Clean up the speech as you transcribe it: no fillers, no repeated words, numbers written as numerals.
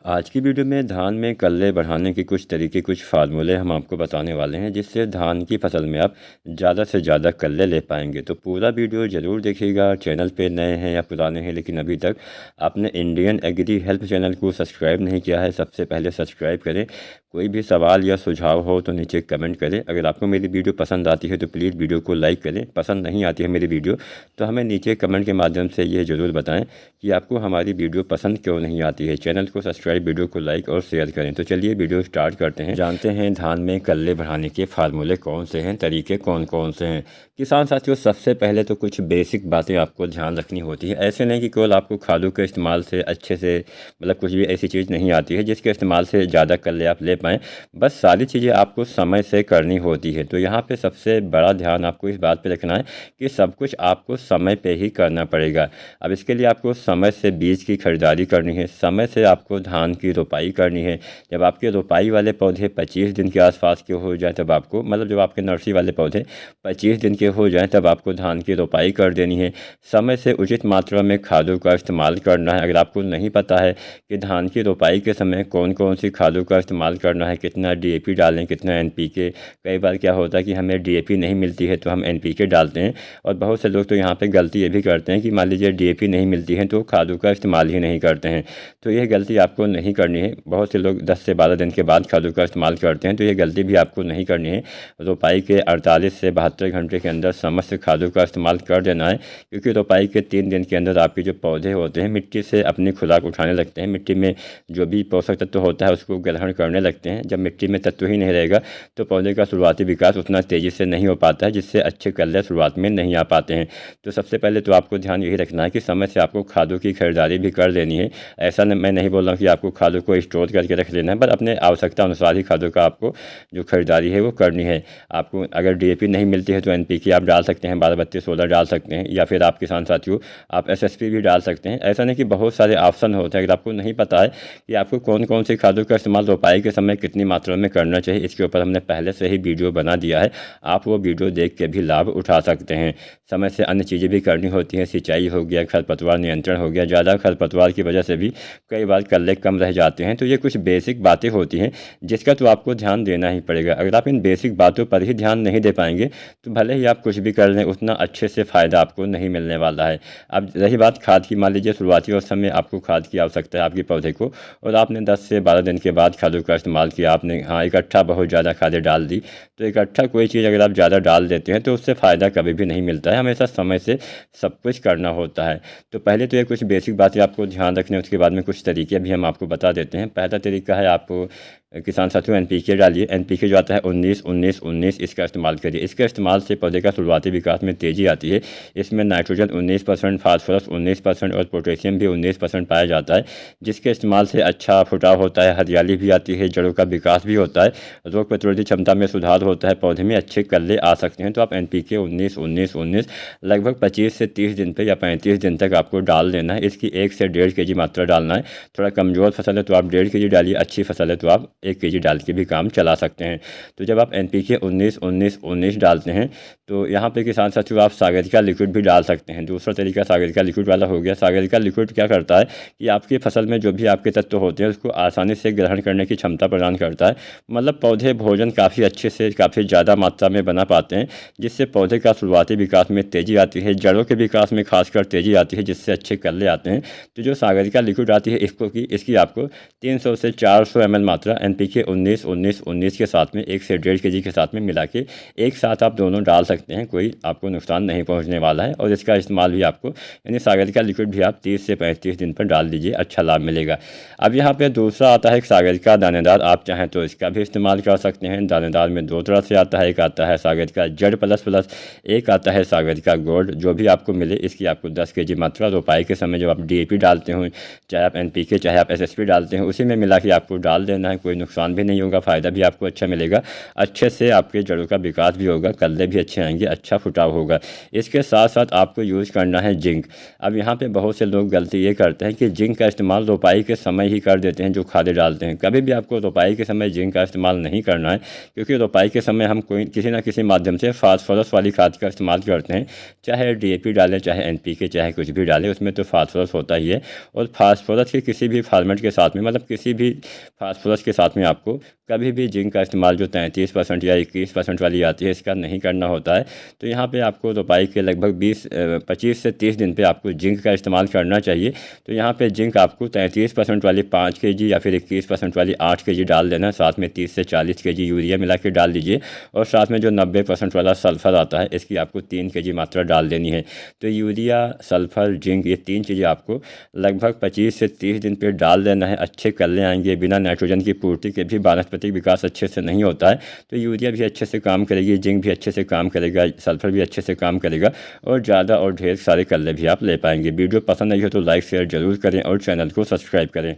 आज की वीडियो में धान में कल्ले बढ़ाने के कुछ तरीके, कुछ फार्मूले हम आपको बताने वाले हैं, जिससे धान की फसल में आप ज़्यादा से ज़्यादा कल्ले ले पाएंगे। तो पूरा वीडियो ज़रूर देखिएगा। चैनल पे नए हैं या पुराने हैं लेकिन अभी तक आपने इंडियन एग्री हेल्प चैनल को सब्सक्राइब नहीं किया है, सबसे पहले सब्सक्राइब करें। कोई भी सवाल या सुझाव हो तो नीचे कमेंट करें। अगर आपको मेरी वीडियो पसंद आती है तो प्लीज़ वीडियो को लाइक करें। पसंद नहीं आती है मेरी वीडियो तो हमें नीचे कमेंट के माध्यम से ये ज़रूर बताएं कि आपको हमारी वीडियो पसंद क्यों नहीं आती है। चैनल को सब्सक्राइब, वीडियो को लाइक और शेयर करें। तो चलिए वीडियो स्टार्ट करते हैं। जानते हैं धान में कल्ले बढ़ाने के फार्मूले कौन से हैं, तरीके कौन कौन से हैं। किसान साथियों, सबसे पहले तो कुछ बेसिक बातें आपको ध्यान रखनी होती है। ऐसे नहीं कि केवल आपको खादों के इस्तेमाल से अच्छे से कुछ भी ऐसी चीज़ नहीं आती है जिसके इस्तेमाल से ज़्यादा कल्ले आप ले पाएँ। बस सारी चीज़ें आपको समय से करनी होती है। तो यहाँ पे सबसे बड़ा ध्यान आपको इस बात पे रखना है कि सब कुछ आपको समय पे ही करना पड़ेगा। अब इसके लिए आपको समय से बीज की खरीदारी करनी है, समय से आपको धान की रोपाई करनी है। जब आपके रोपाई वाले पौधे 25 दिन के आसपास के हो जाए तब आपको जब आपके नर्सरी वाले पौधे 25 दिन के हो जाएं तब आपको धान की रोपाई कर देनी है। समय से उचित मात्रा में खादों का इस्तेमाल करना है। अगर आपको नहीं पता है कि धान की रोपाई के समय कौन कौन सी खादों का इस्तेमाल करना है, कितना DAP डालें, कितना NPK, कई बार क्या होता है कि हमें DAP नहीं मिलती है तो हम NPK डालते हैं। और बहुत से लोग तो यहाँ पे गलती ये भी करते हैं कि मान लीजिए DAP नहीं मिलती है तो खादों का इस्तेमाल ही नहीं करते हैं। तो यह गलती आपको नहीं करनी है। बहुत से लोग 10 से 12 दिन के बाद खादों का इस्तेमाल करते हैं, तो ये गलती भी आपको नहीं करनी है। रोपाई के 48 से 72 घंटे के अंदर समस्त खादों का इस्तेमाल कर देना है, क्योंकि रोपाई के 3 दिन के अंदर आपके जो पौधे होते हैं मिट्टी से अपनी खुराक उठाने लगते हैं। मिट्टी में जो भी पोषक तत्व होता है उसको ग्रहण करने लगते हैं। जब मिट्टी में तत्व ही नहीं रहेगा तो पौधे का शुरुआती विकास उतना तेज़ी से नहीं हो पाता है, जिससे अच्छे कल्ले शुरुआत में नहीं आ पाते हैं। तो सबसे पहले तो आपको ध्यान यही रखना है कि समय से आपको खादों की खरीदारी भी कर लेनी है। ऐसा मैं नहीं बोल रहा हूँ कि आपको खादों को स्टोर करके रख लेना है, पर अपने आवश्यकता अनुसार ही खादों का आपको जो खरीदारी है वो करनी है। आपको अगर DAP नहीं मिलती है तो NPK आप डाल सकते हैं, 12-32-16 डाल सकते हैं, या फिर आप किसान साथियों आप SSP भी डाल सकते हैं। ऐसा नहीं कि बहुत सारे ऑप्शन होते हैं। अगर आपको नहीं पता है कि आपको कौन कौन सी खादों का इस्तेमाल रोपाई के समय कितनी मात्रा में करना चाहिए, इसके ऊपर हमने पहले से ही वीडियो बना दिया है। आप वो वीडियो देख के भी लाभ उठा सकते हैं। समय से अन्य चीज़ें भी करनी होती हैं, सिंचाई हो गया, खरपतवार नियंत्रण हो गया। ज़्यादा खरपतवार की वजह से भी कई बार कल्ले कम रह जाते हैं। तो ये कुछ बेसिक बातें होती हैं जिसका तो आपको ध्यान देना ही पड़ेगा। अगर आप इन बेसिक बातों पर ही ध्यान नहीं दे पाएंगे तो भले ही आप कुछ भी कर लें, उतना अच्छे से फ़ायदा आपको नहीं मिलने वाला है। अब रही बात खाद की, मान लीजिए शुरुआती अवस्था में आपको खाद की आवश्यकता है आपके पौधे को, और आपने 10 से 12 दिन के बाद खादों का इस्तेमाल किया। आपने इकट्ठा बहुत ज़्यादा खादें डाल दी। तो इकट्ठा कोई चीज़ अगर आप ज़्यादा डाल देते हैं तो उससे फ़ायदा कभी भी नहीं मिलता है। हमेशा समय से सब कुछ करना होता है। तो पहले तो ये कुछ बेसिक बातें आपको ध्यान रखनी है, उसके बाद में कुछ तरीके भी हम आपको बता देते हैं। पहला तरीका है, आप किसान साथियों NPK डालिए। NPK जो आता है 19-19-19, इसका इस्तेमाल करिए। इसके इस्तेमाल से पौधे का शुरुआती विकास में तेज़ी आती है। इसमें नाइट्रोजन 19%, फास्फोरस 19% और पोटेशियम भी 19% पाया जाता है, जिसके इस्तेमाल से अच्छा फुटाव होता है, हरियाली भी आती है, जड़ों का विकास भी होता है, रोग प्रतिरोधी क्षमता में सुधार होता है, पौधे में अच्छे कल्ले आ सकते हैं। तो आप NPK 19-19-19 लगभग 25 से 30 दिन पर या 35 दिन तक आपको डाल देना है। इसकी 1 से 1.5 kg मात्रा डालना है। थोड़ा कमज़ोर फसल है तो आप 1.5 kg डालिए, अच्छी फसल है तो आप 1 kg डाल के भी काम चला सकते हैं। तो जब आप NPK 19-19-19 डालते हैं तो यहाँ पे किसान साथियों आप सागरिका लिक्विड भी डाल सकते हैं। दूसरा तरीका सागरिका लिक्विड वाला हो गया। सागरिका लिक्विड क्या करता है कि आपकी फसल में जो भी आपके तत्व होते हैं उसको आसानी से ग्रहण करने की क्षमता प्रदान करता है। पौधे भोजन काफ़ी अच्छे से, काफ़ी ज़्यादा मात्रा में बना पाते हैं, जिससे पौधे का शुरुआती विकास में तेज़ी आती है, जड़ों के विकास में खासकर तेज़ी आती है, जिससे अच्छे कल्ले आते हैं। तो जो सागरिका लिक्विड आती है इसकी आपको 300 से 400 ml मात्रा NPK 19-19-19 के साथ में 1 से 1.5 kg के साथ में मिला के एक साथ आप दोनों डाल सकते हैं। कोई आपको नुकसान नहीं पहुंचने वाला है। और इसका इस्तेमाल भी आपको, यानी सागरिका लिक्विड भी आप 30 से 35 दिन पर डाल दीजिए, अच्छा लाभ मिलेगा। अब यहाँ पे दूसरा आता है सागरिका दानेदार। आप चाहें तो इसका भी इस्तेमाल कर सकते हैं। दानेदार में 2 तरह से आता है, एक आता है सागरिका Z++, एक आता है सागरिका गोल्ड। जो भी आपको मिले, इसकी आपको 10 kg मात्रा रोपाई के समय जब आप DAP डालते हो, चाहे आप NPK चाहे आप SSP डालते हैं, उसी में मिला के आपको डाल देना है। कोई नुकसान भी नहीं होगा, फ़ायदा भी आपको अच्छा मिलेगा, अच्छे से आपके जड़ों का विकास भी होगा, कल्ले भी अच्छे आएंगे, अच्छा फुटाव होगा। इसके साथ साथ आपको यूज़ करना है जिंक। अब यहाँ पे बहुत से लोग गलती ये करते हैं कि जिंक का इस्तेमाल रोपाई के समय ही कर देते हैं, जो खादें डालते हैं। कभी भी आपको रोपाई के समय जिंक का इस्तेमाल नहीं करना है, क्योंकि रोपाई के समय हम कोई किसी न किसी माध्यम से फास्फोरस वाली खाद का इस्तेमाल करते हैं, चाहे DAP डालें, चाहे NPK, चाहे कुछ भी डालें, उसमें तो फास्फोरस होता ही है। और फास्फोरस के किसी भी फॉर्मेट के साथ में, मतलब किसी भी फास्फोरस के साथ में आपको कभी भी जिंक का इस्तेमाल जो 33% या 21% वाली आती है, इसका नहीं करना होता है। तो यहाँ पे आपको रोपाई के लगभग 25 से 30 दिन पे आपको जिंक का इस्तेमाल करना चाहिए। तो यहाँ पे जिंक आपको 33% वाली 5 kg या फिर 21% वाली 8 kg डाल देना, साथ में 30 से 40 kg यूरिया मिला के डाल दीजिए, और साथ में जो 90% वाला सल्फ़र आता है, इसकी आपको 3 kg मात्रा डाल देनी है। तो यूरिया, सल्फ़र, जिंक, ये 3 चीज़ें आपको लगभग 25 से 30 दिन पे डाल देना है। अच्छे कल्ले आएंगे, बिना नाइट्रोजन की पूर्ति के भी वानस्पतिक विकास अच्छे से नहीं होता है। तो यूरिया भी अच्छे से काम करेगी, जिंक भी अच्छे से काम करेगा, सल्फ़र भी अच्छे से काम करेगा, और ज़्यादा और ढेर सारे कल्ले भी आप ले पाएंगे। वीडियो पसंद आई हो तो लाइक शेयर ज़रूर करें और चैनल को सब्सक्राइब करें।